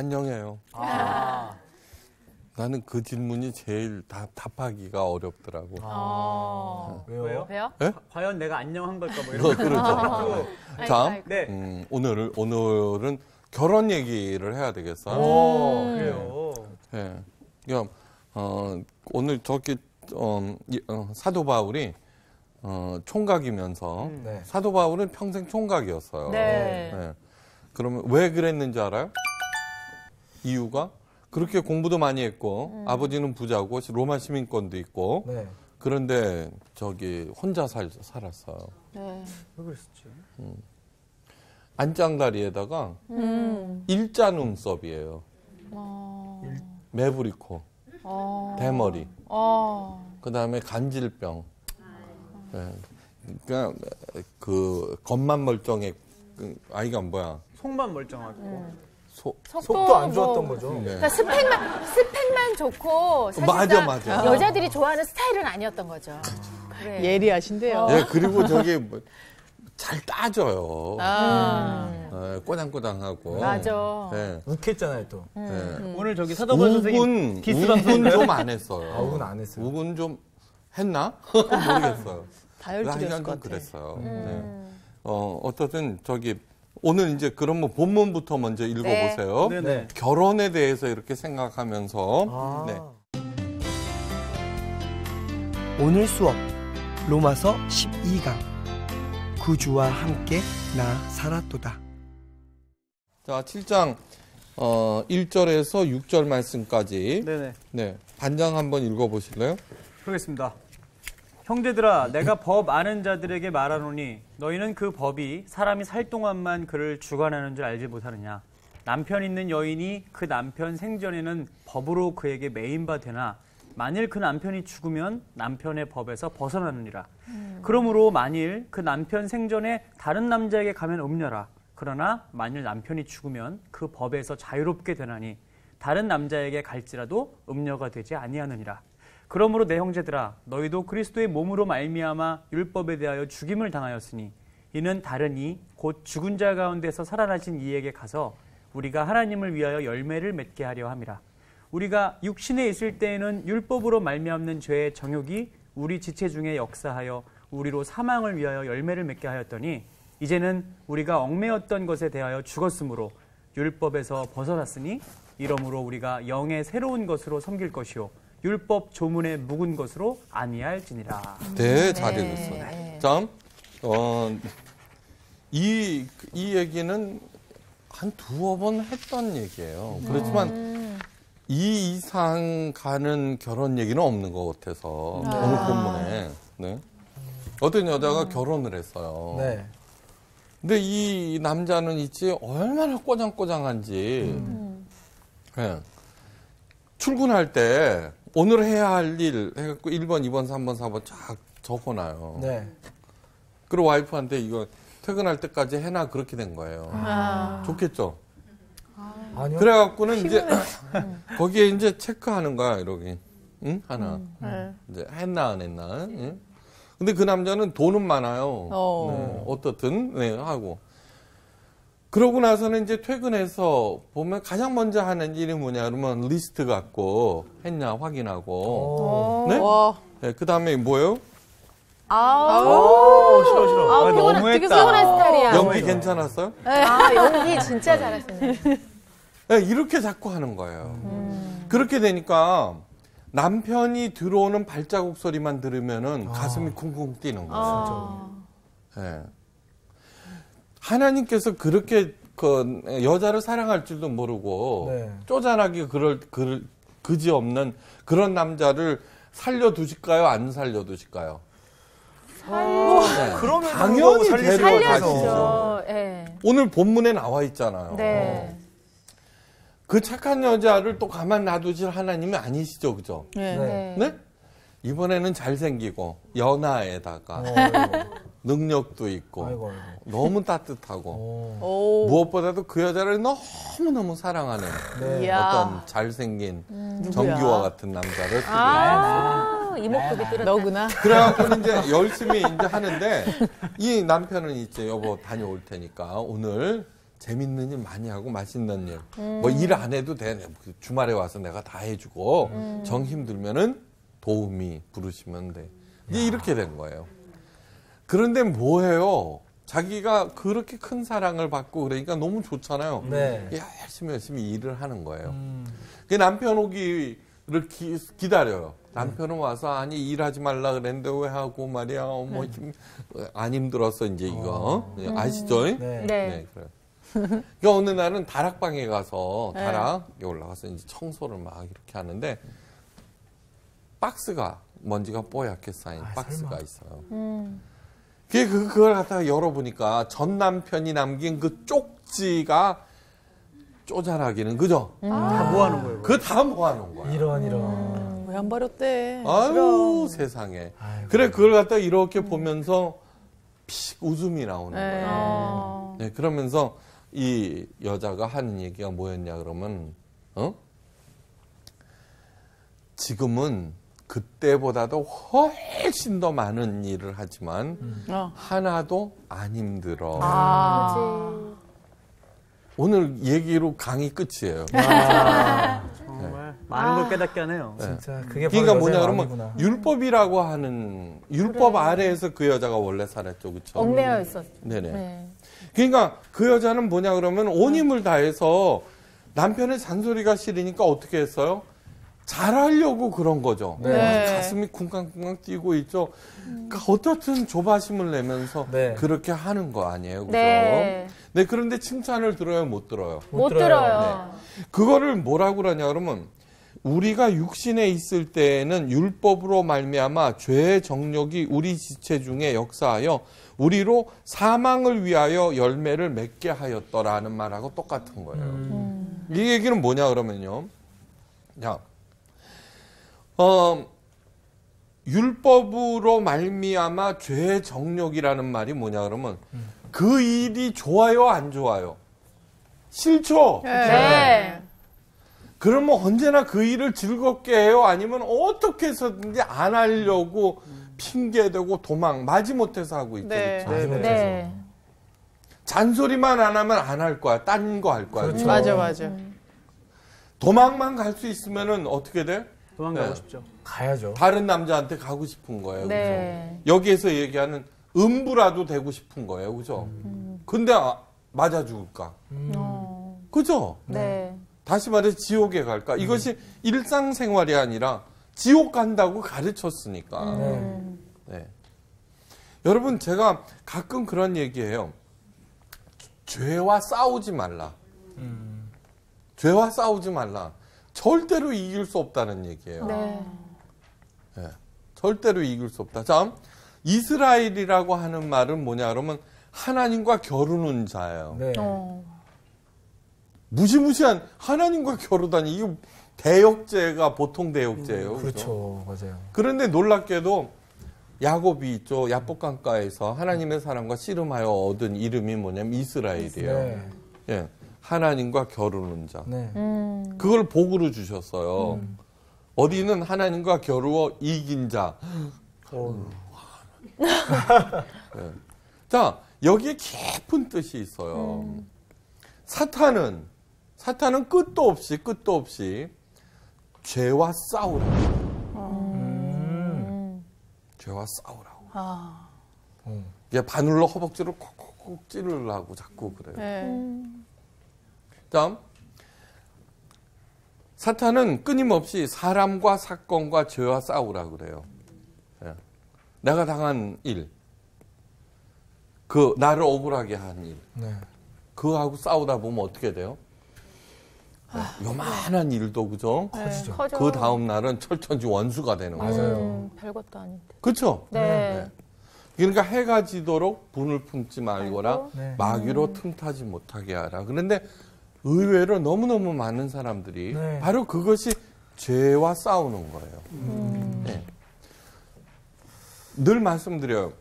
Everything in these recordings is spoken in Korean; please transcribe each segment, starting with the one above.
안녕해요. 아. 나는 그 질문이 제일 답하기가 어렵더라고. 왜요? 네? 과연 내가 안녕한 걸까 뭐 이런 그렇죠. 자, 네. 오늘은 결혼 얘기를 해야 되겠어요. 그래요. 네. 그러니까, 오늘 저기 사도 바울이 총각이면서 네. 사도 바울은 평생 총각이었어요. 네. 그러면 왜 그랬는지 알아요? 이유가 그렇게 공부도 많이 했고 아버지는 부자고 로마 시민권도 있고 네. 그런데 저기 혼자 살았어요. 네. 왜 그랬었지? 안장다리에다가 일자 눈썹이에요. 매부리코, 대머리, 그다음에 간질병. 네. 그러니까 그 겉만 멀쩡해. 아이가 뭐야? 속만 멀쩡하고. 속도 안 좋았던 거죠. 네. 그러니까 스펙만 좋고 사실상 맞아. 여자들이 좋아하는 스타일은 아니었던 거죠. 그래. 예리하신데요. 예, 그리고 저기 잘 따져요. 꼬장꼬장하고. 맞아. 네. 욱했잖아요 또. 네. 오늘 저기 사도반 선생님 디스 방송 좀 안 했어요. 욱은 안 했어요. 욱은 좀 했나? 모르겠어요. 다혈질이었을 하여간 것 좀 같아. 그랬어요. 네. 어떻든 저기 오늘 이제 그러면 본문부터 먼저 읽어보세요. 네. 네. 결혼에 대해서 이렇게 생각하면서 네. 오늘 수업 로마서 12강 구주와 함께 나 살았도다. 자, 7장 1절에서 6절 말씀까지 네네. 네, 반장 한번 읽어보실래요? 그러겠습니다. 형제들아, 내가 법 아는 자들에게 말하노니 너희는 그 법이 사람이 살 동안만 그를 주관하는 줄 알지 못하느냐. 남편 있는 여인이 그 남편 생전에는 법으로 그에게 매인 바 되나 만일 그 남편이 죽으면 남편의 법에서 벗어나느니라. 그러므로 만일 그 남편 생전에 다른 남자에게 가면 음녀라. 그러나 만일 남편이 죽으면 그 법에서 자유롭게 되나니 다른 남자에게 갈지라도 음녀가 되지 아니하느니라. 그러므로 내 형제들아, 너희도 그리스도의 몸으로 말미암아 율법에 대하여 죽임을 당하였으니 이는 다른 이 곧 죽은 자 가운데서 살아나신 이에게 가서 우리가 하나님을 위하여 열매를 맺게 하려 함이라. 우리가 육신에 있을 때에는 율법으로 말미암는 죄의 정욕이 우리 지체 중에 역사하여 우리로 사망을 위하여 열매를 맺게 하였더니 이제는 우리가 얽매였던 것에 대하여 죽었으므로 율법에서 벗어났으니 이러므로 우리가 영의 새로운 것으로 섬길 것이요 율법 조문에 묵은 것으로 아니할지니라. 네, 잘 읽었어요. 네. 자, 이 얘기는 한 두어 번 했던 얘기예요. 그렇지만 이 이상 가는 결혼 얘기는 없는 것 같아서 오늘 본문에 네. 어떤 여자가 결혼을 했어요. 네. 근데 이 남자는 있지 얼마나 꼬장꼬장한지 네. 출근할 때 오늘 해야 할 일 해갖고 1번, 2번, 3번, 4번 쫙 적어놔요. 네. 그리고 와이프한테 이거 퇴근할 때까지 해놔 그렇게 된 거예요. 좋겠죠? 아니요. 그래갖고는 이제 거기에 이제 체크하는 거야, 이렇게. 응? 하나. 이제 했나 안 했나. 응? 근데 그 남자는 돈은 많아요. 네, 어떻든, 네, 하고. 그러고 나서는 이제 퇴근해서 보면 가장 먼저 하는 일이 뭐냐, 그러면 리스트 갖고 했냐 확인하고. 네? 네, 그 다음에 뭐예요? 싫어. 되게 피곤한 스타일이야. 연기 괜찮았어요? 연기 진짜 잘하시네. 네, 이렇게 자꾸 하는 거예요. 그렇게 되니까 남편이 들어오는 발자국 소리만 들으면은 가슴이 쿵쿵 뛰는 거예요. 네. 하나님께서 그렇게 그 여자를 사랑할 줄도 모르고 네. 쪼잔하게 그지 없는 그런 남자를 살려두실까요? 안 살려두실까요? 네. 그러면 당연히 데려가시죠. 살려주죠. 네. 오늘 본문에 나와 있잖아요. 네. 그 착한 여자를 또 가만 놔두실 하나님이 아니시죠, 그죠? 네. 네? 이번에는 잘생기고 연하에다가 능력도 있고 아이고. 너무 따뜻하고 오. 무엇보다도 그 여자를 너무너무 사랑하는 네. 이야. 어떤 잘생긴 누구야? 정규와 같은 남자를 이목구비 뚫었다. 너구나. 그래갖고 이제 열심히 이제 하는데 이 남편은 이제 여보 다녀올 테니까 오늘 재밌는 일 많이 하고 맛있는 일. 뭐 일 안 해도 돼. 주말에 와서 내가 다 해주고 정 힘들면은 도우미 부르시면 돼. 이제 이렇게 된 거예요. 그런데 뭐예요? 자기가 그렇게 큰 사랑을 받고 그러니까 너무 좋잖아요. 네. 열심히 일을 하는 거예요. 그 남편 오기를 기다려요. 남편은 와서 아니 일하지 말라 그랬는데 왜 하고 말이야. 뭐 안 힘들었어 이제 이거 아시죠? 네. 네. 그래요. 그러니까 어느 날은 다락방에 가서 다락에 올라가서 이제 청소를 막 이렇게 하는데 박스가 먼지가 뽀얗게 쌓인 박스가 설마. 있어요. 그걸 갖다가 열어보니까 전 남편이 남긴 그 쪽지가 쪼잔하기는 그죠? 다 모아놓은 거예요. 그거 다 모아놓은 거야. 이런. 왜 안 버렸대? 아유 세상에. 아이고. 그래 그걸 갖다가 이렇게 보면서 픽 웃음이 나오는 네. 거예요. 네, 그러면서 이 여자가 하는 얘기가 뭐였냐 그러면 지금은 그때보다도 훨씬 더 많은 일을 하지만 하나도 안 힘들어. 그렇지. 오늘 얘기로 강의 끝이에요. 정말 많은 걸 깨닫게 하네요. 진짜 그게 그러니까 바로 뭐냐 여자의 그러면 마음이구나. 율법이라고 하는 율법 아래에서 그 여자가 원래 살았죠, 그렇죠? 얽매여 있었. 네네. 네. 그러니까 그 여자는 뭐냐 그러면 온 힘을 다해서 남편의 잔소리가 싫으니까 어떻게 했어요? 잘하려고 그런 거죠. 네. 가슴이 쿵쾅쿵쾅 뛰고 있죠. 그러니까 어떻든 조바심을 내면서 네. 그렇게 하는 거 아니에요, 그죠? 네. 네, 그런데 칭찬을 들어요, 못 들어요? 못 들어요. 그거를 뭐라고 그러냐 그러면 우리가 육신에 있을 때에는 율법으로 말미암아 죄의 정욕이 우리 지체 중에 역사하여 우리로 사망을 위하여 열매를 맺게 하였더라는 말하고 똑같은 거예요. 이 얘기는 뭐냐 그러면요. 자, 율법으로 말미암아 죄의 정욕이라는 말이 뭐냐 그러면 그 일이 좋아요 안 좋아요? 싫죠? 네. 그러면 언제나 그 일을 즐겁게 해요? 아니면 어떻게 해서든지 안 하려고 핑계대고 도망 마지못해서 하고 있죠. 네. 그렇죠? 네. 잔소리만 안 하면 안 할 거야. 딴 거 할 거야. 그렇죠? 맞아. 도망만 갈 수 있으면은 어떻게 돼? 도망가고 네. 싶죠. 가야죠. 다른 남자한테 가고 싶은 거예요. 네. 그죠? 여기에서 얘기하는 음부라도 되고 싶은 거예요. 그죠? 근데 맞아 죽을까? 그죠? 네. 다시 말해 지옥에 갈까? 이것이 일상생활이 아니라 지옥 간다고 가르쳤으니까. 네. 여러분 제가 가끔 그런 얘기해요. 죄와 싸우지 말라. 죄와 싸우지 말라. 절대로 이길 수 없다는 얘기예요. 네. 네. 절대로 이길 수 없다. 자, 이스라엘이라고 하는 말은 뭐냐 그러면 하나님과 겨루는 자예요. 네. 무시무시한 하나님과 겨루다니 이거 대역죄가 보통 대역죄예요. 그렇죠? 그렇죠. 맞아요. 그런데 놀랍게도 야곱이 있죠. 야복강가에서 하나님의 사람과 씨름하여 얻은 이름이 뭐냐면 이스라엘이에요. 네. 예. 하나님과 겨루는 자. 네. 그걸 복으로 주셨어요. 어디는 하나님과 겨루어 이긴 자. 예. 자, 여기에 깊은 뜻이 있어요. 사탄은 끝도 없이 죄와 싸우라고. 죄와 싸우라고. 이게 바늘로 허벅지를 콕콕콕 찌르려고 자꾸 그래요. 네. 다음, 사탄은 끊임없이 사람과 사건과 죄와 싸우라고 그래요. 예. 내가 당한 일, 그 나를 억울하게 한 일, 네. 그거하고 싸우다 보면 어떻게 돼요? 요만한 일도 그죠? 커지죠. 커져. 그 다음 날은 철천지 원수가 되는 거예요. 맞아요. 별것도 아닌데. 그렇죠? 네. 그러니까 해가 지도록 분을 품지 말거라 네. 마귀로 틈타지 못하게 하라. 그런데 의외로 너무너무 많은 사람들이 네. 바로 그것이 죄와 싸우는 거예요. 네. 늘 말씀드려요.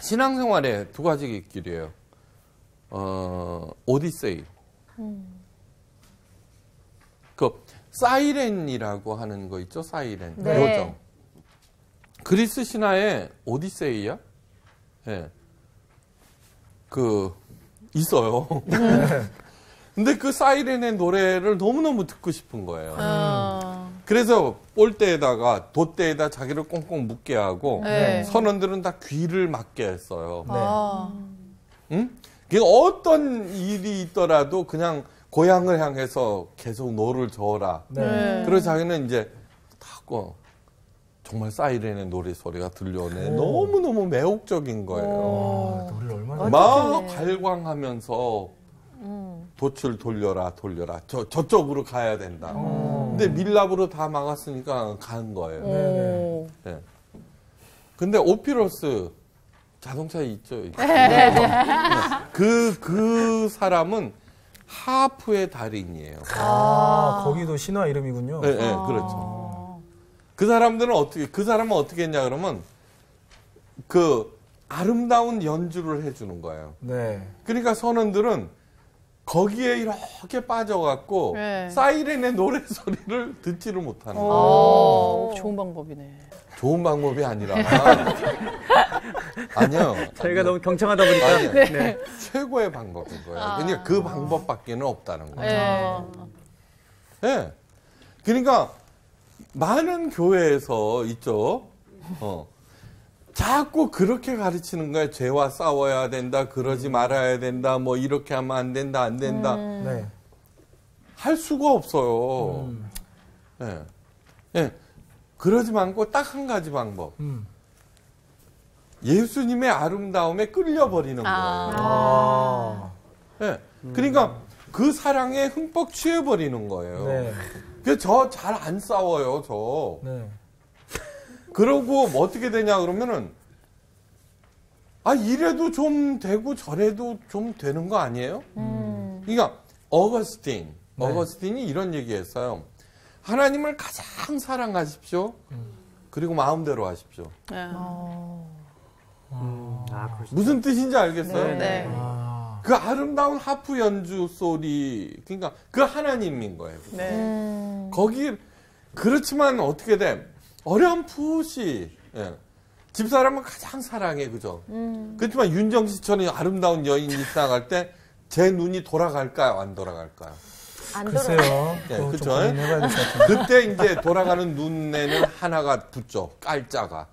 신앙생활에 두 가지 길이에요. 오디세이. 그 사이렌이라고 하는 거 있죠? 사이렌. 네. 요정. 그리스 신화의 오디세이야? 예. 그 있어요. 근데 그 사이렌의 노래를 너무너무 듣고 싶은 거예요. 그래서 볼대에다가 돛대에다 자기를 꽁꽁 묶게 하고 네. 선원들은 다 귀를 막게 했어요. 네. 응? 그러니까 어떤 일이 있더라도 그냥 고향을 향해서 계속 노를 저어라. 네. 그래서 자기는 이제 하고 정말 사이렌의 노래 소리가 들려오네. 너무너무 매혹적인 거예요. 와, 노래를 얼마나 막 발광하면서 돛을 돌려라. 저쪽으로 가야 된다. 근데 밀랍으로 다 막았으니까 간 거예요. 네. 네. 근데 오피러스 자동차에 있죠. 그 사람은 하프의 달인이에요. 거기도 신화 이름이군요. 네, 네, 그렇죠. 그 사람은 어떻게 했냐 그러면 그 아름다운 연주를 해주는 거예요. 네. 그러니까 선원들은 거기에 이렇게 빠져갖고 네. 사이렌의 노래 소리를 듣지를 못하는 거예요. 좋은 방법이네. 좋은 방법이 아니라 아니요. 저희가 너무 경청하다 보니까 아니요. 네. 최고의 방법인 거예요. 그러니까 그 방법밖에는 없다는 거예요. 네. 그러니까 많은 교회에서 있죠. 자꾸 그렇게 가르치는 거예요. 죄와 싸워야 된다. 그러지 말아야 된다. 뭐 이렇게 하면 안 된다. 안 된다. 네. 할 수가 없어요. 네. 네. 그러지 말고 딱 한 가지 방법. 예수님의 아름다움에 끌려버리는 거예요. 네. 그러니까 그 사랑에 흠뻑 취해버리는 거예요. 네. 그래서 저 잘 안 싸워요, 저. 네. 그러고 뭐 어떻게 되냐 그러면은 이래도 좀 되고 저래도 좀 되는 거 아니에요? 그러니까 어거스틴이 이런 얘기했어요. 하나님을 가장 사랑하십시오. 그리고 마음대로 하십시오. 무슨 뜻인지 알겠어요? 네. 그 아름다운 하프 연주 소리, 그러니까 그 하나님인 거예요. 네. 거기 그렇지만 어떻게 돼? 어렴풋이 집사람은 가장 사랑해, 그죠? 그렇지만 윤정씨처럼 아름다운 여인이 지나갈 때 제 눈이 돌아갈까요, 안 돌아갈까요? 안 글쎄요. 네, 그거 그쵸? 좀 고민해봐야 될 것 같은데. 그때 이제 돌아가는 눈에는 하나가 붙죠, 깔자가.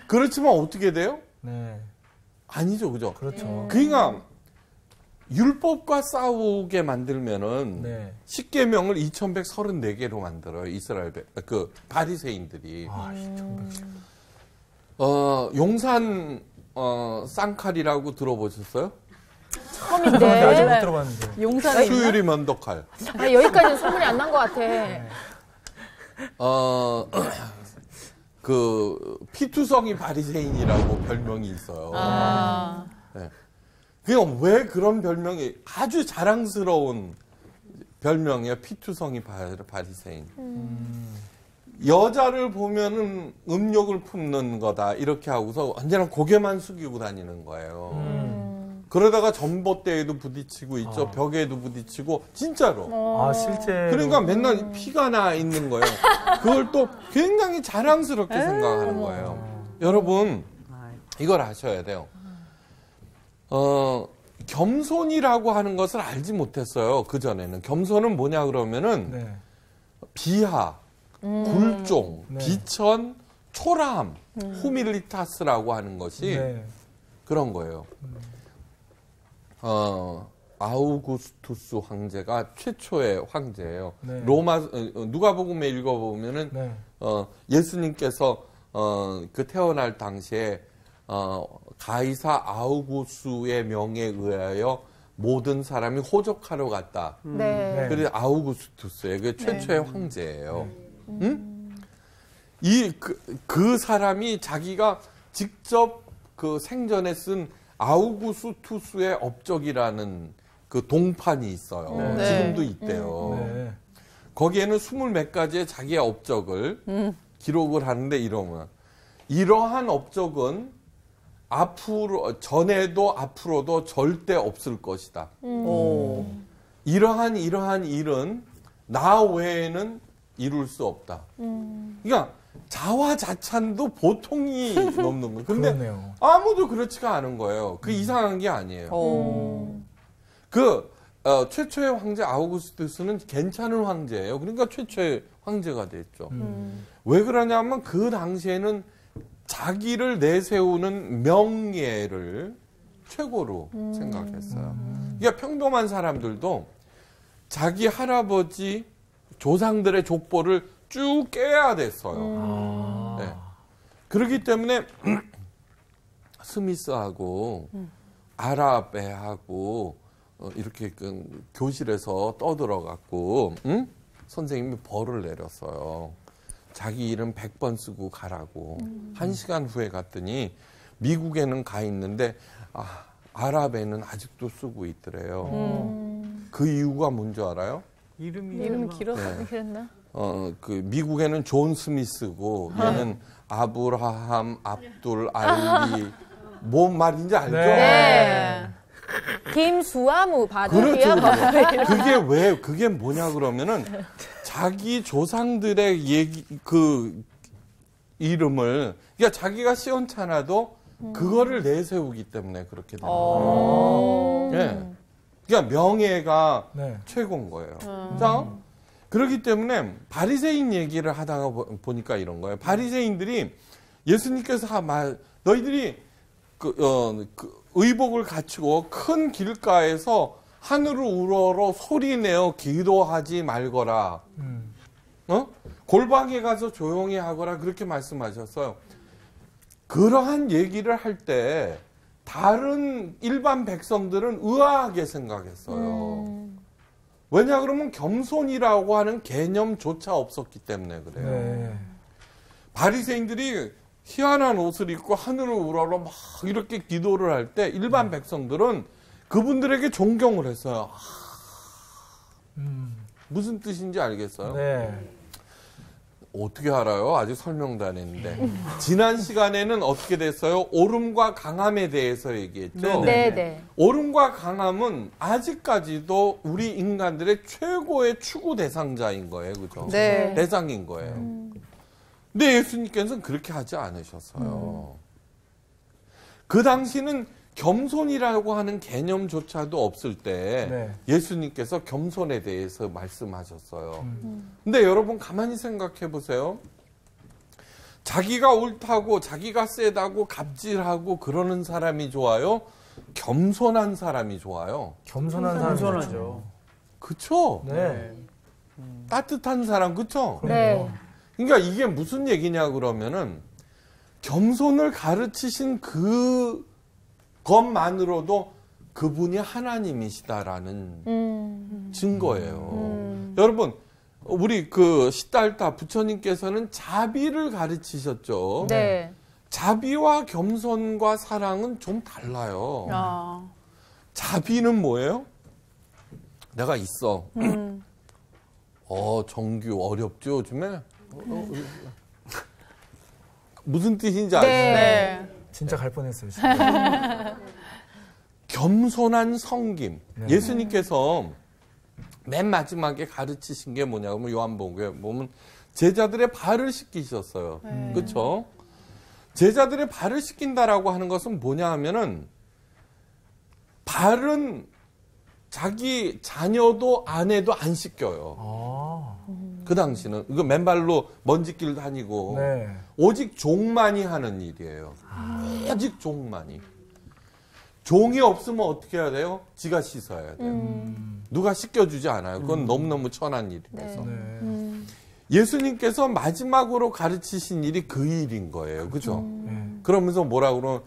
그렇지만 어떻게 돼요? 네. 아니죠, 그죠? 그렇죠. 그러니까 율법과 싸우게 만들면은 네. 10계명을 2134개로 만들어요. 이스라엘 바리새인들이. 용산 쌍칼이라고 들어보셨어요? 아직 못 처음인데. 들어봤는데. 용산에 있나? 수유리 면도칼. 여기까지는 소문이 안 난 것 같아. 피투성이 바리새인이라고 별명이 있어요. 네. 그냥 왜 그런 별명이 아주 자랑스러운 별명이에요. 피투성이 바리새인. 여자를 보면은 음욕을 품는 거다 이렇게 하고서 언제나 고개만 숙이고 다니는 거예요. 그러다가 전봇대에도 부딪히고 있죠. 벽에도 부딪히고 진짜로. 실제. 그러니까 맨날 피가 나 있는 거예요. 그걸 또 굉장히 자랑스럽게 생각하는 거예요. 여러분 이걸 아셔야 돼요. 겸손이라고 하는 것을 알지 못했어요. 그전에는. 겸손은 뭐냐 그러면은 네. 비하, 굴종, 네. 비천, 초라함, 후밀리타스라고 하는 것이 네. 그런 거예요. 아우구스투스 황제가 최초의 황제예요. 네. 누가복음에 읽어보면은 네. 예수님께서 그 태어날 당시에 가이사 아우구스의 명에 의하여 모든 사람이 호적하러 갔다. 네. 그래서 아우구스투스예요. 그게 최초의 황제예요. 응? 그 사람이 자기가 직접 그 생전에 쓴 아우구스투스의 업적이라는 그 동판이 있어요. 네. 지금도 있대요. 네. 거기에는 20몇 가지의 자기의 업적을 기록을 하는데 이러한 업적은 전에도 앞으로도 절대 없을 것이다. 이러한 일은 나 외에는 이룰 수 없다. 그러니까 자화자찬도 보통이 넘는 거예요. 근데 그러네요. 아무도 그렇지가 않은 거예요. 그 이상한 게 아니에요. 최초의 황제 아우구스투스는 괜찮은 황제예요. 그러니까 최초의 황제가 됐죠. 왜 그러냐면 그 당시에는 자기를 내세우는 명예를 최고로 생각했어요. 그러니까 평범한 사람들도 자기 할아버지 조상들의 족보를 쭉 깨야 됐어요. 네. 그렇기 때문에 스미스하고 아라베하고 이렇게 교실에서 떠들어갖고 선생님이 벌을 내렸어요. 자기 이름 100번 쓰고 가라고. 1시간 후에 갔더니 미국에는 가 있는데 아랍에는 아직도 쓰고 있더래요. 그 이유가 뭔지 알아요? 이름이 길어서 네. 그랬나? 미국에는 존 스미스고 얘는 아브라함 압둘 알리 뭔 말인지 알죠? 네. 김수아무 바둑이야. 그렇죠. 그게 뭐냐 그러면은 자기 조상들의 이름을 그러니까 자기가 시원찮아도 그거를 내세우기 때문에 그렇게 되는 거예요. 네. 그러니까 명예가 네. 최고인 거예요. 자, 그렇기 때문에 바리새인 얘기를 하다가 보니까 이런 거예요. 바리새인들이 예수님께서 너희들이 의복을 갖추고 큰 길가에서 하늘을 우러러 소리내어 기도하지 말거라. 골방에 가서 조용히 하거라. 그렇게 말씀하셨어요. 그러한 얘기를 할 때 다른 일반 백성들은 의아하게 생각했어요. 왜냐 그러면 겸손이라고 하는 개념조차 없었기 때문에 그래요. 네. 바리새인들이 희한한 옷을 입고 하늘을 우러러 막 이렇게 기도를 할 때 일반 백성들은 그분들에게 존경을 했어요. 무슨 뜻인지 알겠어요? 네. 어떻게 알아요? 아직 설명도 안 했는데. 지난 시간에는 어떻게 됐어요? 오름과 강함에 대해서 얘기했죠. 네. 오름과 강함은 아직까지도 우리 인간들의 최고의 추구 대상자인 거예요. 그죠? 네. 대상인 거예요. 근데 예수님께서는 그렇게 하지 않으셨어요. 그 당시는 겸손이라고 하는 개념조차도 없을 때 네. 예수님께서 겸손에 대해서 말씀하셨어요. 근데 여러분 가만히 생각해 보세요. 자기가 옳다고 자기가 세다고 갑질하고 그러는 사람이 좋아요? 겸손한 사람이 좋아요? 겸손한 사람. 겸손하죠. 그쵸? 네. 따뜻한 사람 그쵸? 네. 그러니까 이게 무슨 얘기냐 그러면은 겸손을 가르치신 그것만으로도 그분이 하나님이시다라는 증거예요. 여러분 우리 시달타 부처님께서는 자비를 가르치셨죠. 네. 자비와 겸손과 사랑은 좀 달라요. 자비는 뭐예요? 내가 있어. 정규 어렵죠 요즘에? 무슨 뜻인지 아시죠? 네. 진짜 갈 뻔했어요. 진짜. 겸손한 섬김. 네. 예수님께서 맨 마지막에 가르치신 게 뭐냐면 요한복음에 보면 제자들의 발을 씻기셨어요. 그렇죠? 제자들의 발을 씻긴다라고 하는 것은 뭐냐 하면은 발은 자기 자녀도 아내도 안 씻겨요. 그 당시는 이거 맨발로 먼지길 다니고 네. 오직 종만이 하는 일이에요. 오직 종만이. 종이 없으면 어떻게 해야 돼요? 지가 씻어야 돼요. 누가 씻겨주지 않아요. 그건 너무너무 천한 일이라서. 네. 예수님께서 마지막으로 가르치신 일이 그 일인 거예요. 그죠? 그러면서 뭐라 그러면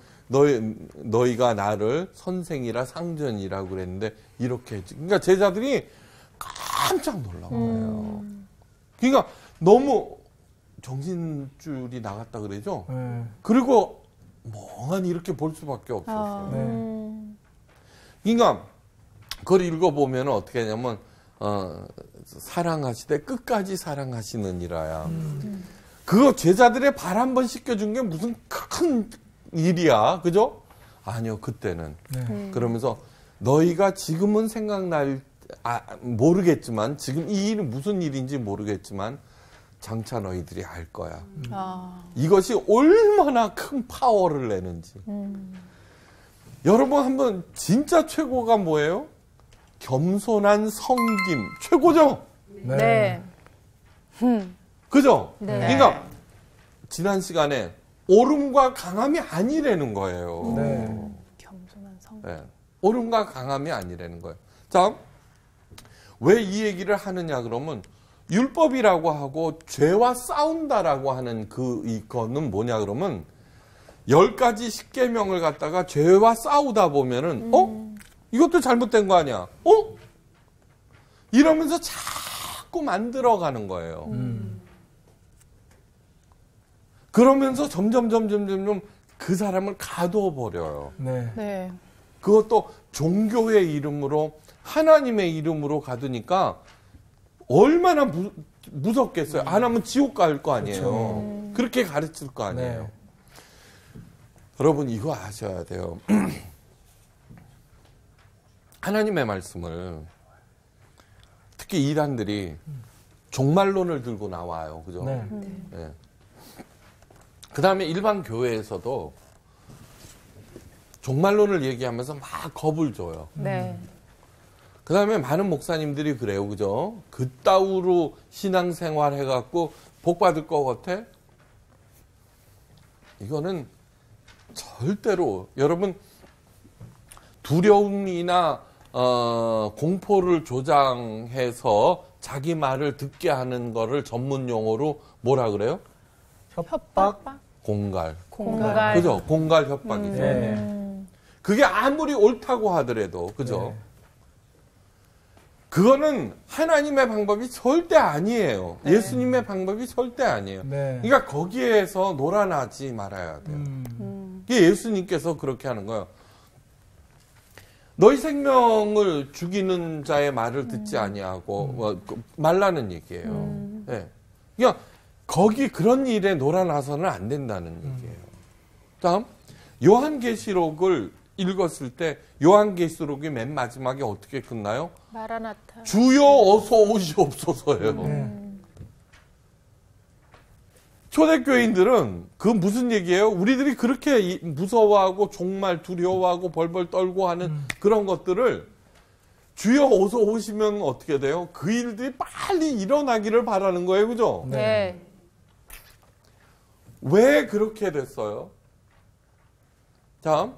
너희가 나를 선생이라 상전이라고 그랬는데 이렇게 했지. 그러니까 제자들이 깜짝 놀란 거예요. 그러니까 너무 정신줄이 나갔다 그러죠? 그리고 멍하니 이렇게 볼 수밖에 없었어요. 그러니까 그걸 읽어보면 어떻게 하냐면 사랑하시되 끝까지 사랑하시느니라야. 그거 제자들의 발 한 번 씻겨준 게 무슨 큰 일이야. 그죠? 아니요. 그때는. 그러면서 너희가 지금은 모르겠지만 지금 이 일은 무슨 일인지 모르겠지만 장차 너희들이 알 거야. 아. 이것이 얼마나 큰 파워를 내는지. 여러분 한번 진짜 최고가 뭐예요? 겸손한 성김. 최고죠? 네. 그죠? 네. 그러니까 지난 시간에 오름과 강함이 아니라는 거예요. 네. 겸손한 성. 네. 오름과 강함이 아니라는 거예요. 자, 왜 이 얘기를 하느냐 그러면 율법이라고 하고 죄와 싸운다라고 하는 이거는 뭐냐 그러면 10가지 십계명을 갖다가 죄와 싸우다 보면은 이것도 잘못된 거 아니야? 이러면서 자꾸 만들어가는 거예요. 그러면서 점점 그 사람을 가둬버려요. 네. 네. 그것도 종교의 이름으로 하나님의 이름으로 가두니까 얼마나 무섭겠어요. 안 하면 지옥 갈 거 아니에요. 그렇게 가르칠 거 아니에요. 네. 여러분 이거 아셔야 돼요. 하나님의 말씀을 특히 이단들이 종말론을 들고 나와요. 그죠? 네. 네. 그 다음에 일반 교회에서도 종말론을 얘기하면서 막 겁을 줘요. 네. 그 다음에 많은 목사님들이 그래요. 그죠? 그따위로 신앙생활 해갖고 복 받을 것 같아? 이거는 절대로 여러분 두려움이나 공포를 조장해서 자기 말을 듣게 하는 거를 전문 용어로 뭐라 그래요? 협박. 공갈. 공갈. 그죠? 공갈 협박이죠. 네. 그게 아무리 옳다고 하더라도, 그죠? 네. 그거는 하나님의 방법이 절대 아니에요. 예수님의 방법이 절대 아니에요. 네. 그러니까 거기에서 놀아나지 말아야 돼요. 이게 예수님께서 그렇게 하는 거예요. 너희 생명을 죽이는 자의 말을 듣지 아니하고 말라는 얘기예요. 네. 그러니까 거기 그런 일에 놀아나서는 안 된다는 얘기예요. 다음 요한계시록을 읽었을 때 요한계시록이 맨 마지막에 어떻게 끝나요? 마라나타. 주여 어서 오시옵소서예요. 초대교인들은 그 무슨 얘기예요? 우리들이 그렇게 무서워하고 정말 두려워하고 벌벌 떨고 하는 그런 것들을 주여 어서 오시면 어떻게 돼요? 그 일들이 빨리 일어나기를 바라는 거예요. 그죠? 네. 왜 그렇게 됐어요? 다음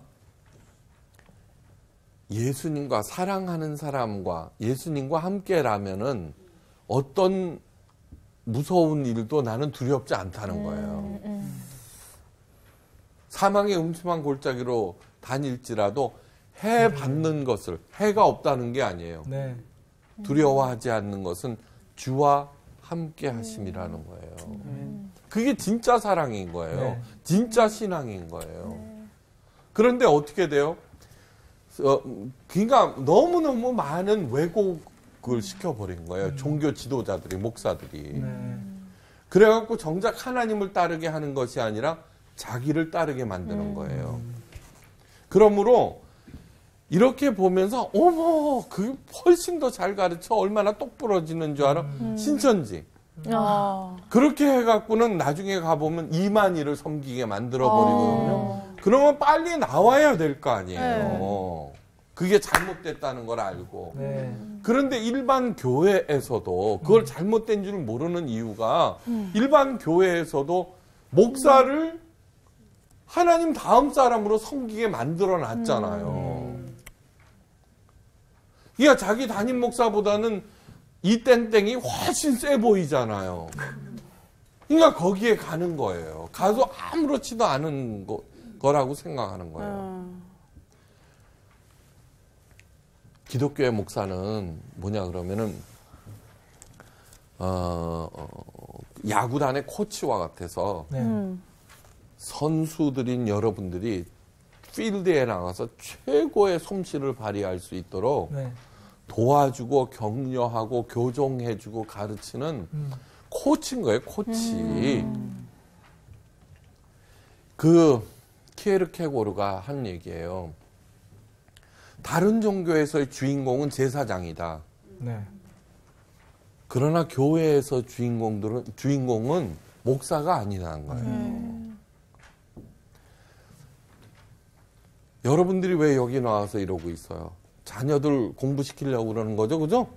예수님과 사랑하는 사람과 예수님과 함께라면은 어떤 무서운 일도 나는 두렵지 않다는 거예요. 사망의 음침한 골짜기로 다닐지라도 해 받는 것을 해가 없다는 게 아니에요. 네. 두려워하지 않는 것은 주와 함께 하심이라는 거예요. 그게 진짜 사랑인 거예요. 네. 진짜 신앙인 거예요. 그런데 어떻게 돼요? 그러니까 너무너무 많은 왜곡을 시켜버린 거예요. 종교 지도자들이, 목사들이. 네. 그래갖고 정작 하나님을 따르게 하는 것이 아니라 자기를 따르게 만드는 거예요. 그러므로 이렇게 보면서 어머 그게 훨씬 더 잘 가르쳐 얼마나 똑부러지는 줄 알아? 신천지. 그렇게 해갖고는 나중에 가보면 이만희를 섬기게 만들어버리거든요. 그러면 빨리 나와야 될 거 아니에요. 그게 잘못됐다는 걸 알고. 네. 그런데 일반 교회에서도 그걸 잘못된 줄 모르는 이유가 일반 교회에서도 목사를 하나님 다음 사람으로 섬기게 만들어 놨잖아요. 그러니까 자기 담임 목사보다는 이 땡땡이 훨씬 세 보이잖아요. 그러니까 거기에 가는 거예요. 가서 아무렇지도 않은 거라고 생각하는 거예요. 기독교의 목사는 뭐냐 그러면은 야구단의 코치와 같아서 네. 선수들인 여러분들이 필드에 나가서 최고의 솜씨를 발휘할 수 있도록 네. 도와주고 격려하고 교정해주고 가르치는 코치인 거예요. 코치. 그 키에르케고르가 한 얘기예요. 다른 종교에서의 주인공은 제사장이다. 네. 그러나 교회에서 주인공은 목사가 아니라는 거예요. 여러분들이 왜 여기 나와서 이러고 있어요? 자녀들 공부시키려고 그러는 거죠, 그죠?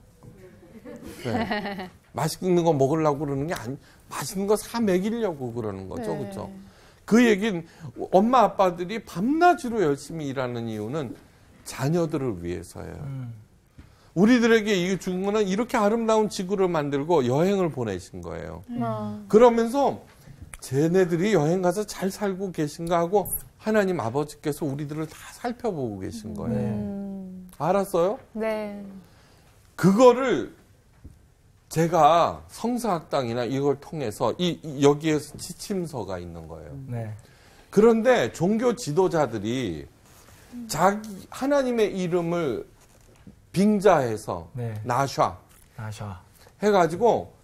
네. 맛있는 거 먹으려고 그러는 게 아니, 맛있는 거 사 먹이려고 그러는 거죠, 네. 그죠? 그 얘기는 엄마 아빠들이 밤낮으로 열심히 일하는 이유는 자녀들을 위해서예요. 우리들에게 이 주님은 이렇게 아름다운 지구를 만들고 여행을 보내신 거예요. 그러면서 쟤네들이 여행 가서 잘 살고 계신가 하고 하나님 아버지께서 우리들을 다 살펴보고 계신 거예요. 알았어요? 네. 그거를 제가 성사학당이나 이걸 통해서 여기에서 지침서가 있는 거예요. 네. 그런데 종교 지도자들이 하나님의 이름을 빙자해서 네. 나샤 나샤. 해가지고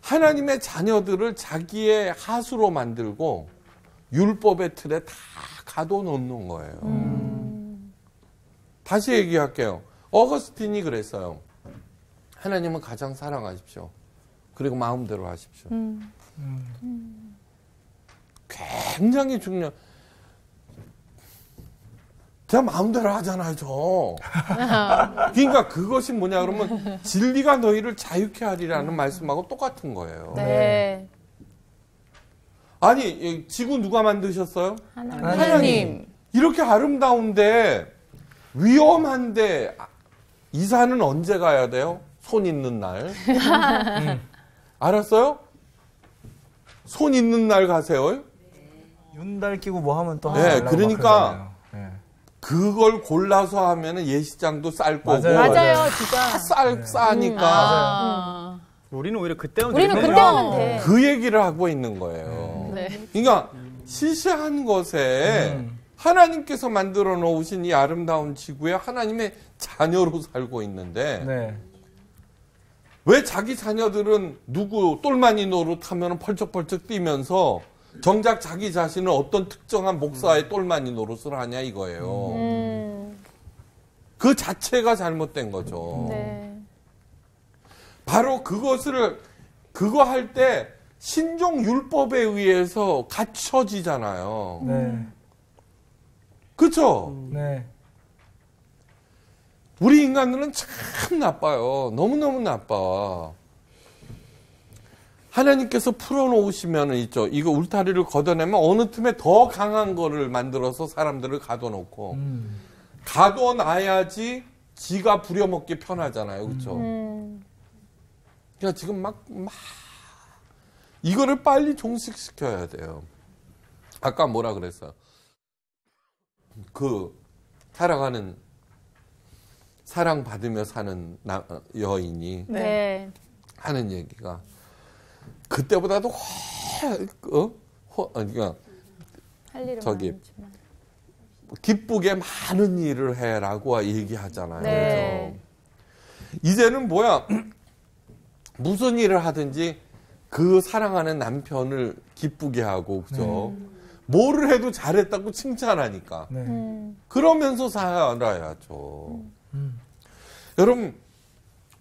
하나님의 자녀들을 자기의 하수로 만들고 율법의 틀에 다 가둬놓는 거예요. 다시 얘기할게요. 어거스틴이 그랬어요. 하나님은 가장 사랑하십시오. 그리고 마음대로 하십시오. 굉장히 중요한. 제가 마음대로 하잖아요, 저. 그러니까 그것이 뭐냐 그러면 진리가 너희를 자유케 하리라는 말씀하고 똑같은 거예요. 네. 아니, 지구 누가 만드셨어요? 하나님. 이렇게 아름다운데 위험한데 이사는 언제 가야 돼요? 손 있는 날. 알았어요? 손 있는 날 가세요. 윤달 끼고 뭐 하면 또 네, 하려고 그러니까 막 그러잖아요. 네. 그걸 골라서 하면은 예시장도 쌀 거고 맞아요, 진짜. 싸니까 아. 우리는 오히려 그때만 우리는 되는 그때만 거죠. 돼. 그 얘기를 하고 있는 거예요. 네. 그러니까 시시한 것에 하나님께서 만들어 놓으신 이 아름다운 지구에 하나님의 자녀로 살고 있는데 네. 왜 자기 자녀들은 누구 똘마니 노릇하면 펄쩍펄쩍 뛰면서 정작 자기 자신은 어떤 특정한 목사의 똘마니 노릇을 하냐 이거예요. 그 자체가 잘못된 거죠. 네. 바로 그거 할 때 신종 율법에 의해서 갖춰지잖아요. 네. 그렇죠? 네. 우리 인간들은 참 나빠요. 너무너무 나빠. 하나님께서 풀어놓으시면 있죠. 이거 울타리를 걷어내면 어느 틈에 더 강한 거를 만들어서 사람들을 가둬놓고 가둬놔야지 지가 부려먹기 편하잖아요. 그렇죠? 그러니까 지금 막 이거를 빨리 종식시켜야 돼요. 아까 뭐라 그랬어요? 살아가는 사랑받으며 사는 여인이 네. 하는 얘기가 그때보다도 그러니까 할 일은 저기 많지만. 기쁘게 많은 일을 해라고 얘기하잖아요. 네. 그죠? 이제는 뭐야? 무슨 일을 하든지 그 사랑하는 남편을 기쁘게 하고, 그죠? 뭐를 해도 잘했다고 칭찬하니까. 네. 그러면서 살아야죠. 여러분,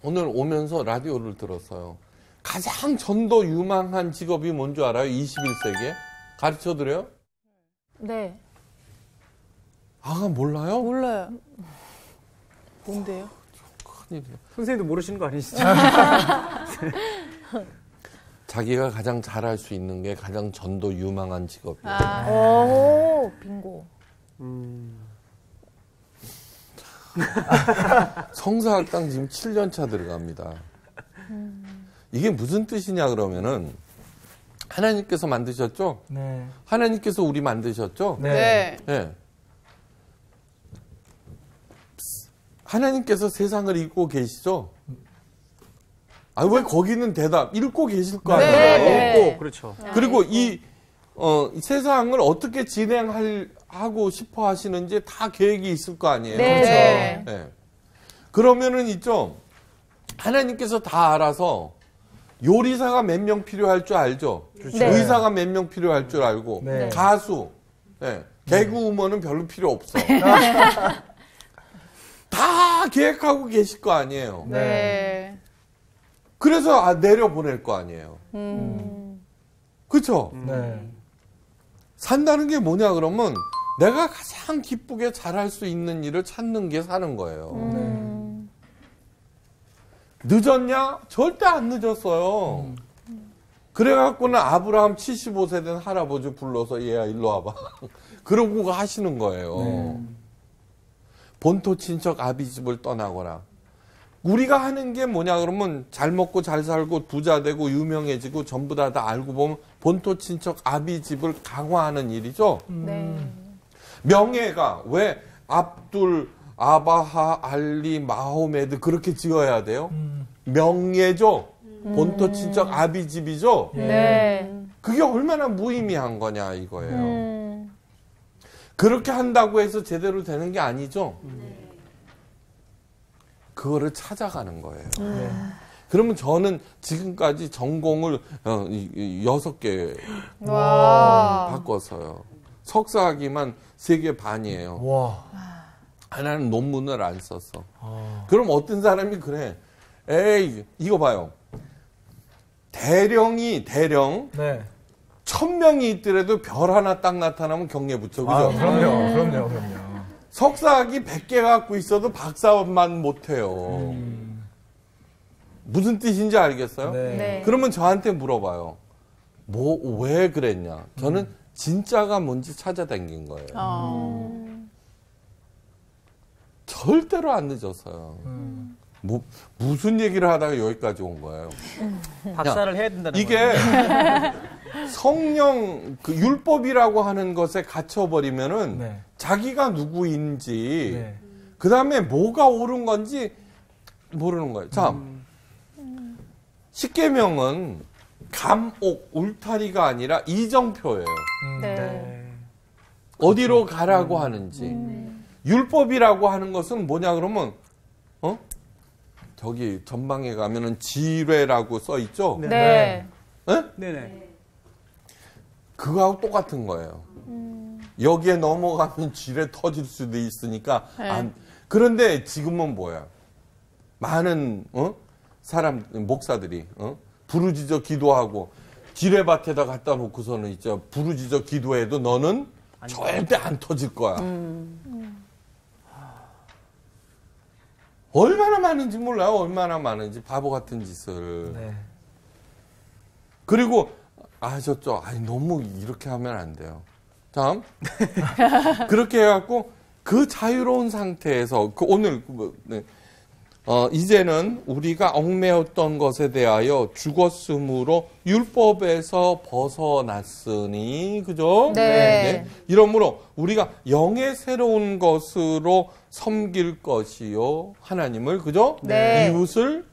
오늘 오면서 라디오를 들었어요. 가장 전도 유망한 직업이 뭔 줄 알아요? 21세기에? 가르쳐 드려요? 네. 아, 몰라요? 몰라요. 뭔데요? 큰일이야. 선생님도 모르시는 거 아니시죠? 자기가 가장 잘할 수 있는 게 가장 전도 유망한 직업이에요. 오, 빙고. 성사학당 지금 7년 차 들어갑니다. 이게 무슨 뜻이냐 그러면은 하나님께서 만드셨죠? 네. 하나님께서 우리 만드셨죠? 네. 네. 하나님께서 세상을 읽고 계시죠? 아, 왜 거기는 대답 읽고 계실 거 아니에요? 네. 고 그렇죠. 그리고 이 세상을 어떻게 진행하고 싶어 하시는지 다 계획이 있을 거 아니에요? 네. 그렇죠? 네. 그러면은 있죠. 하나님께서 다 알아서 요리사가 몇 명 필요할 줄 알죠? 네. 의사가 몇 명 필요할 줄 알고 네. 가수, 네. 개그우먼은 별로 필요 없어. 다 계획하고 계실 거 아니에요? 네. 그래서 내려보낼 거 아니에요. 그렇죠? 네. 산다는 게 뭐냐 그러면 내가 가장 기쁘게 잘할 수 있는 일을 찾는 게 사는 거예요. 늦었냐? 절대 안 늦었어요. 그래갖고는 아브라함 75세 된 할아버지 불러서 얘야 일로 와봐. 그러고 하시는 거예요. 본토 친척 아비집을 떠나거나. 우리가 하는 게 뭐냐 그러면 잘 먹고 잘 살고 부자 되고 유명해지고 전부 다 알고 보면 본토 친척 아비집을 강화하는 일이죠. 네. 명예가 왜 압둘, 아바하, 알리, 마호메드 그렇게 지어야 돼요? 명예죠. 본토 친척 아비집이죠. 네. 그게 얼마나 무의미한 거냐 이거예요. 그렇게 한다고 해서 제대로 되는 게 아니죠. 그거를 찾아가는 거예요. 그러면 저는 지금까지 전공을 6개 바꿨어요. 석사학위만 3개 반이에요. 와. 하나는 논문을 안 썼어. 그럼 어떤 사람이 그래. 에이, 이거 봐요. 대령 네. 1000명이 있더라도 별 하나 딱 나타나면 경례 붙여. 그죠? 그럼요. 석사학위 100개 갖고 있어도 박사만 못해요. 무슨 뜻인지 알겠어요? 네. 네. 그러면 저한테 물어봐요. 왜 그랬냐? 저는 진짜가 뭔지 찾아다닌 거예요. 절대로 안 늦었어요. 무슨 얘기를 하다가 여기까지 온 거예요. 박사를 해야 된다는 이게 거예요. 성령 그 율법이라고 하는 것에 갇혀버리면은 네. 자기가 누구인지 네. 그 다음에 뭐가 옳은 건지 모르는 거예요. 자, 십계명은 감옥, 울타리가 아니라 이정표예요. 네. 어디로 가라고 하는지. 율법이라고 하는 것은 뭐냐 그러면 저기 전방에 가면은 지뢰라고 써 있죠. 네. 네네. 그거하고 똑같은 거예요. 여기에 넘어가면 지뢰 터질 수도 있으니까 그런데 지금은 뭐야? 많은 사람 목사들이 부르짖어 기도하고 지뢰밭에다 갖다 놓고서는 있죠. 부르짖어 기도해도 너는 절대 안 터질 거야. 얼마나 많은지 몰라요. 얼마나 많은지 바보 같은 짓을. 네. 그리고 너무 이렇게 하면 안 돼요. 다음. 그렇게 해갖고 그 자유로운 상태에서 오늘 이제는 우리가 얽매였던 것에 대하여 죽었으므로 율법에서 벗어났으니 그죠? 네. 이러므로 우리가 영의 새로운 것으로 섬길 것이요 하나님을 그죠? 네. 이웃을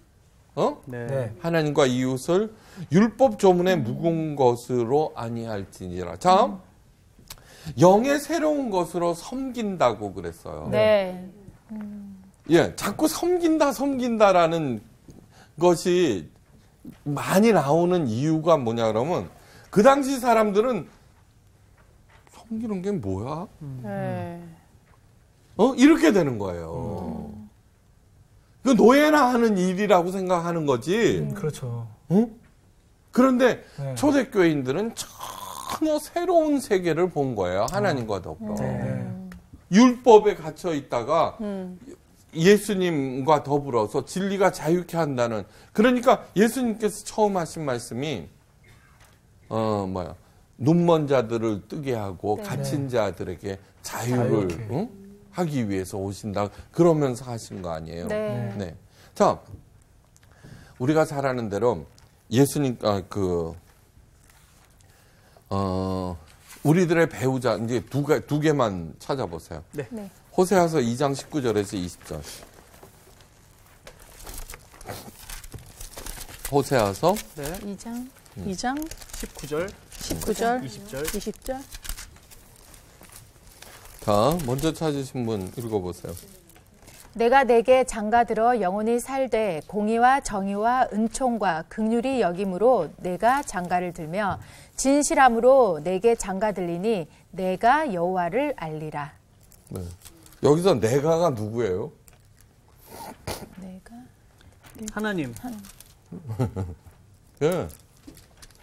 네. 하나님과 이웃을 율법 조문에 묵은 것으로 아니할지니라. 자, 영의 새로운 것으로 섬긴다고 그랬어요. 네. 예, 자꾸 섬긴다라는 것이 많이 나오는 이유가 뭐냐 그러면 그 당시 사람들은 섬기는 게 뭐야? 네. 이렇게 되는 거예요. 그 노예나 하는 일이라고 생각하는 거지. 그렇죠. 그런데 네. 초대교인들은 전혀 새로운 세계를 본 거예요. 하나님과 더불어. 네. 율법에 gat혀 있다가 예수님과 더불어서 진리가 자유케 한다는. 그러니까 예수님께서 처음 하신 말씀이 눈먼 자들을 뜨게 하고 갇힌 자들에게 자유를 자유케. 하기 위해서 오신다. 그러면서 하신 거 아니에요. 네. 네. 자, 우리가 잘 아는 대로 예수님 우리들의 배우자 이제 두 개만 찾아보세요. 네. 네. 호세아서 2장 19절에서 20절. 호세아서 네. 2장 19절, 19절 20절. 20절. 자, 먼저 찾으신 분 읽어보세요. 내가 내게 장가들어 영원히 살되 공의와 정의와 은총과 긍휼이 여김으로 내가 장가를 들며 진실함으로 내게 장가들리니 내가 여호와를 알리라. 네. 여기서 내가가 누구예요? 내가 하나님. 예.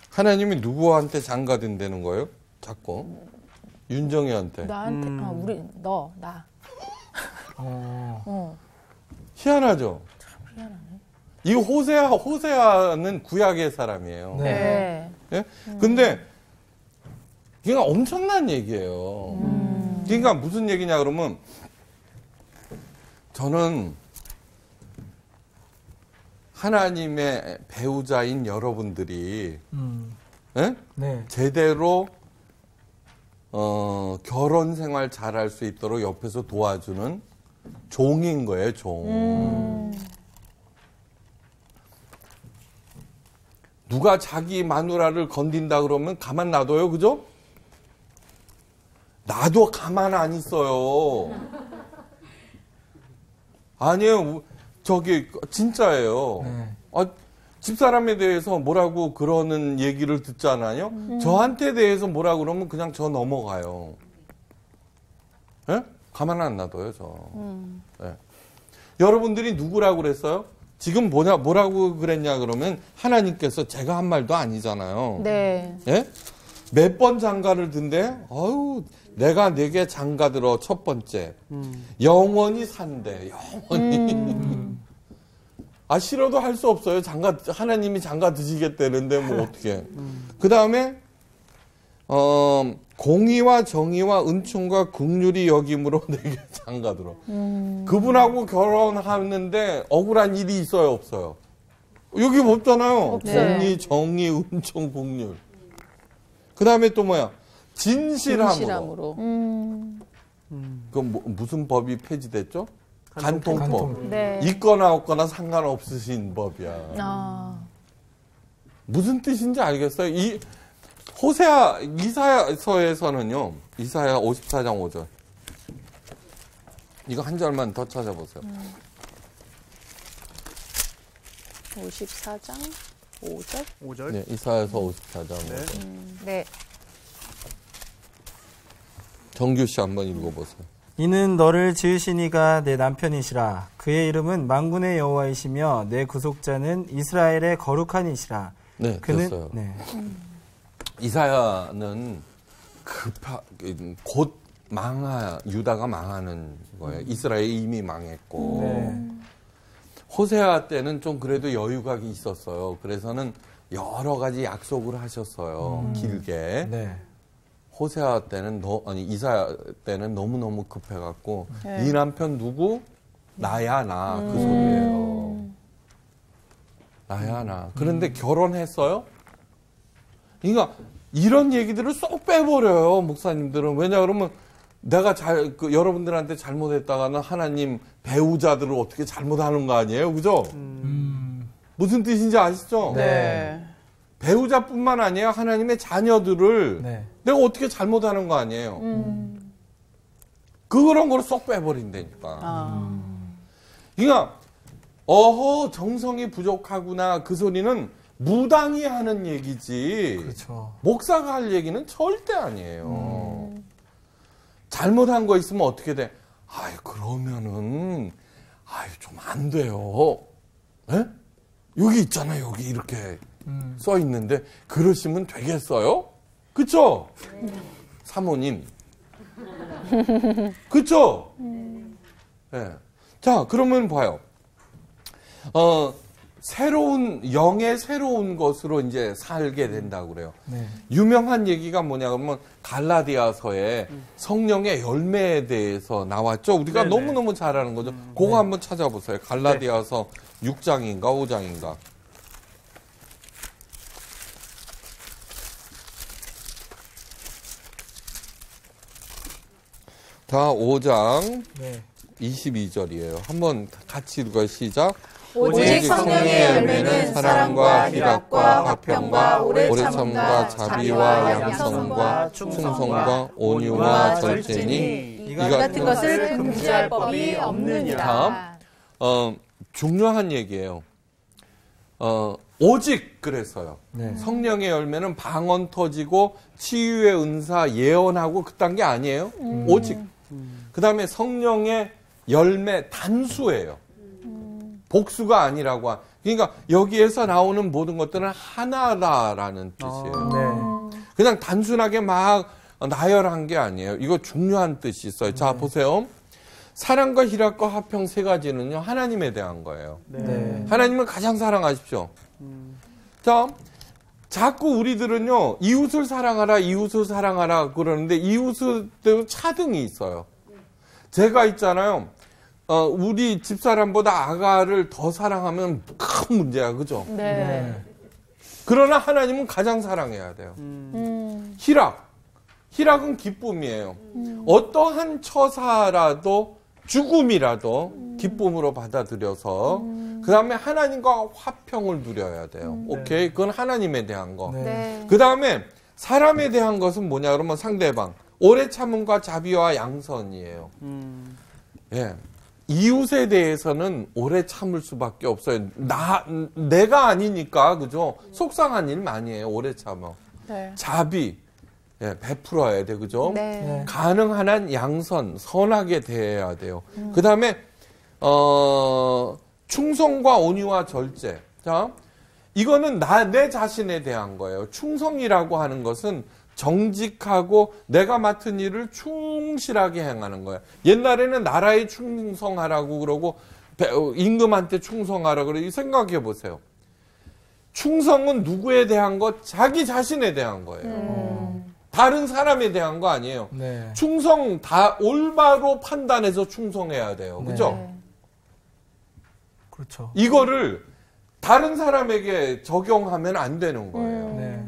하나님이 누구한테 장가든다는 거예요? 자꾸 윤정이한테. 나한테 나. 희한하죠. 참 희한하네. 이 호세아는 구약의 사람이에요. 네. 예? 근데 그러니까 엄청난 얘기예요. 그러니까 무슨 얘기냐 그러면 저는 하나님의 배우자인 여러분들이 예? 네. 제대로 결혼 생활 잘할 수 있도록 옆에서 도와주는 종인 거예요, 종. 누가 자기 마누라를 건든다 그러면 가만 놔둬요, 그죠? 나도 가만 안 있어요. 아니에요, 저기 진짜예요. 네. 집사람에 대해서 뭐라고 그러는 얘기를 듣잖아요. 저한테 대해서 뭐라 그러면 그냥 저 넘어가요. 예? 가만 안 놔둬요, 저. 예. 여러분들이 누구라고 그랬어요? 지금 뭐라고 그랬냐 그러면 하나님께서 제가 한 말도 아니잖아요. 네. 예? 몇 번 장가를 든대? 아유, 내가 네게 장가 들어 첫 번째. 영원히 산대. 영원히. 싫어도 할 수 없어요. 하나님이 장가 드시겠다는데 뭐 어떻게. 그 다음에 공의와 정의와 은총과 긍휼이 여김으로 내게 장가 들어. 그분하고 결혼하는데 억울한 일이 있어요, 없어요? 여기 없잖아요. 없어요. 공의, 정의, 은총, 긍휼. 그 다음에 또 뭐야? 진실함으로. 그건 무슨 법이 폐지됐죠? 간통법. 네. 있거나 없거나 상관없으신 법이야. 무슨 뜻인지 알겠어요? 이 이사야서에서는요. 이사야 54장 5절. 이거 한 절만 더 찾아보세요. 54장 5절? 5절. 네, 이사야서 54장 5절. 네. 정규 씨 한번 읽어보세요. 이는 너를 지으신 이가 내 남편이시라. 그의 이름은 만군의 여호와이시며 내 구속자는 이스라엘의 거룩한 이시라. 네, 그는 됐어요. 네. 이사야는 곧 유다가 망하는 거예요. 이스라엘이 이미 망했고. 네. 호세아 때는 좀 그래도 여유가 있었어요. 그래서는 여러 가지 약속을 하셨어요. 길게. 네. 호세아 때는 이사야 때는 너무너무 급해갖고 네 남편 누구? 나야 나 그 소리예요. 나야 나. 그런데 결혼했어요? 그러니까 이런 얘기들을 쏙 빼버려요, 목사님들은. 왜냐 그러면 내가 여러분들한테 잘못했다가는 하나님 배우자들을 어떻게 잘못하는 거 아니에요, 그죠? 무슨 뜻인지 아시죠? 네. 배우자뿐만 아니라 하나님의 자녀들을 네. 내가 어떻게 잘못하는 거 아니에요. 그런 걸 쏙 빼버린다니까. 그러니까 정성이 부족하구나 그 소리는 무당이 하는 얘기지. 그렇죠. 목사가 할 얘기는 절대 아니에요. 잘못한 거 있으면 어떻게 돼? 그러면은 좀 안 돼요. 에? 여기 있잖아요. 여기 이렇게 써 있는데 그러시면 되겠어요? 그쵸? 사모님. 그쵸? 네. 자, 그러면 봐요. 영의 새로운 것으로 이제 살게 된다고 그래요. 네. 유명한 얘기가 뭐냐 그러면 갈라디아서에 성령의 열매에 대해서 나왔죠. 우리가 네네. 너무너무 잘 아는 거죠. 그거 한번 찾아보세요. 갈라디아서 6장인가 5장인가. 다 5장 네. 22절이에요. 한번 같이 읽어요. 시작. 오직 성령의 열매는 사랑과 희락과 화평과 오래 참과 자비와 양성과 충성과 온유와 절제니 이 같은 것을 금지할 법이 없느니라. 중요한 얘기예요. 오직 그랬어요. 네. 성령의 열매는 방언 터지고 치유의 은사 예언하고 그딴 게 아니에요. 오직. 그 다음에 성령의 열매 단수예요. 복수가 아니라고 그러니까 여기에서 나오는 모든 것들은 하나다라는 뜻이에요. 그냥 단순하게 막 나열한 게 아니에요. 이거 중요한 뜻이 있어요. 자, 보세요. 사랑과 희락과 화평 세 가지는요, 하나님에 대한 거예요. 하나님을 가장 사랑하십시오. 자, 자꾸 우리들은요, 이웃을 사랑하라 그러는데 이웃은 차등이 있어요. 제가 있잖아요. 우리 집사람보다 아가를 더 사랑하면 큰 문제야, 그죠? 네. 그러나 하나님은 가장 사랑해야 돼요. 희락은 기쁨이에요. 어떠한 처사라도 죽음이라도 기쁨으로 받아들여서 그 다음에 하나님과 화평을 누려야 돼요. 오케이? 그건 하나님에 대한 거. 그 다음에 사람에 대한 것은 뭐냐 그러면 상대방. 오래 참음과 자비와 양선이에요. 예. 이웃에 대해서는 오래 참을 수밖에 없어요. 내가 아니니까, 그죠? 속상한 일 많이 해요. 오래 참어. 자비. 예, 베풀어야 돼, 그죠? 가능한 한 양선, 선하게 대해야 돼요. 그 다음에, 충성과 온유와 절제. 자, 이거는 내 자신에 대한 거예요. 충성이라고 하는 것은 정직하고 내가 맡은 일을 충실하게 행하는 거예요. 옛날에는 나라에 충성하라고 그러고 임금한테 충성하라고 그러고 생각해 보세요. 충성은 누구에 대한 것? 자기 자신에 대한 거예요. 다른 사람에 대한 거 아니에요. 충성 다 올바로 판단해서 충성해야 돼요. 그죠? 그렇죠. 이거를 다른 사람에게 적용하면 안 되는 거예요.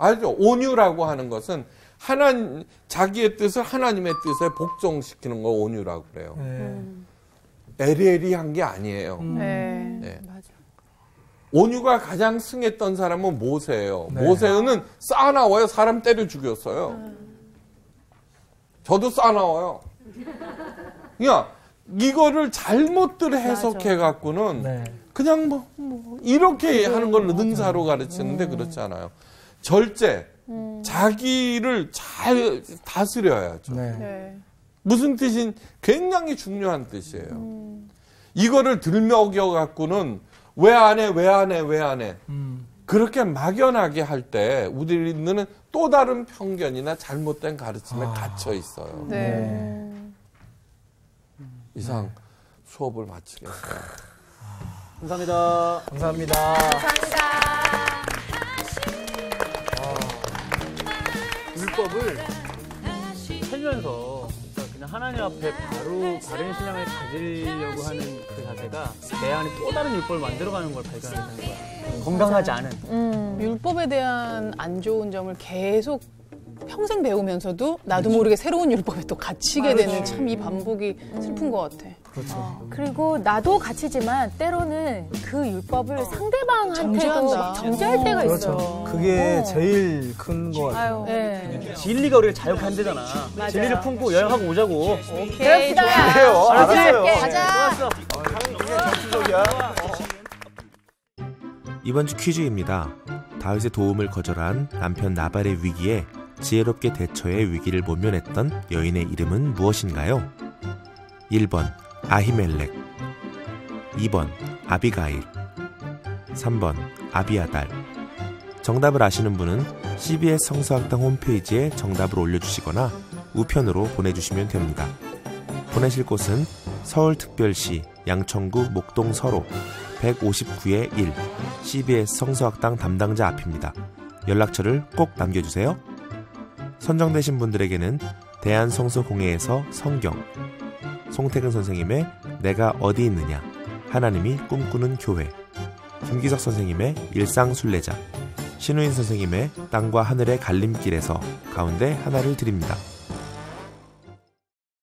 알죠? 온유라고 하는 것은 자기의 뜻을 하나님의 뜻에 복종시키는 거 온유라고 그래요. 에리에리한 게 아니에요. 맞아. 온유가 가장 승했던 사람은 모세예요. 모세는 싸나워요. 사람 때려 죽였어요. 저도 싸나워요. 그러니까 이거를 잘못들 해석해 갖고는 그냥 뭐 이렇게 하는 걸 능사로 가르치는데 그렇지 않아요. 절제, 자기를 잘 다스려야죠. 무슨 뜻인 굉장히 중요한 뜻이에요. 이거를 들먹여 갖고는 왜 안 해? 그렇게 막연하게 할 때 우리는 또 다른 편견이나 잘못된 가르침에 갇혀 있어요. 이상 수업을 마치겠습니다. 감사합니다. 감사합니다. 율법을 살면서 그냥 하나님 앞에 바로 바른 신앙을 가지려고 하는 그 자세가 내 안에 또 다른 율법을 만들어가는 걸 발견하게 되는 거야. 건강하지 않은. 율법에 대한 안 좋은 점을 계속 평생 배우면서도 나도 모르게 새로운 율법에 또 갇히게 되는 참 이 반복이 슬픈 것 같아. 그리고 나도 갇히지만 때로는 그 율법을 상대방한테도 정죄할 때가 있어. 그게 제일 큰 거 같아요. 진리가 우리를 자유케 한대잖아. 진리를 품고 여행하고 오자고. 오케이, 좋아. 그래요. 알았어요. 가자. 좋았어. 정치적이야. 이번 주 퀴즈입니다. 다윗의 도움을 거절한 남편 나발의 위기에 지혜롭게 대처해 위기를 모면했던 여인의 이름은 무엇인가요? 1번 아히멜렉, 2번 아비가일, 3번 아비아달. 정답을 아시는 분은 CBS 성서학당 홈페이지에 정답을 올려주시거나 우편으로 보내주시면 됩니다. 보내실 곳은 서울특별시 양천구 목동서로 159-1 CBS 성서학당 담당자 앞입니다. 연락처를 꼭 남겨주세요. 선정되신 분들에게는 대한성서공회에서 성경, 송태근 선생님의 내가 어디 있느냐, 하나님이 꿈꾸는 교회, 김기석 선생님의 일상순례자, 신우인 선생님의 땅과 하늘의 갈림길에서 가운데 하나를 드립니다.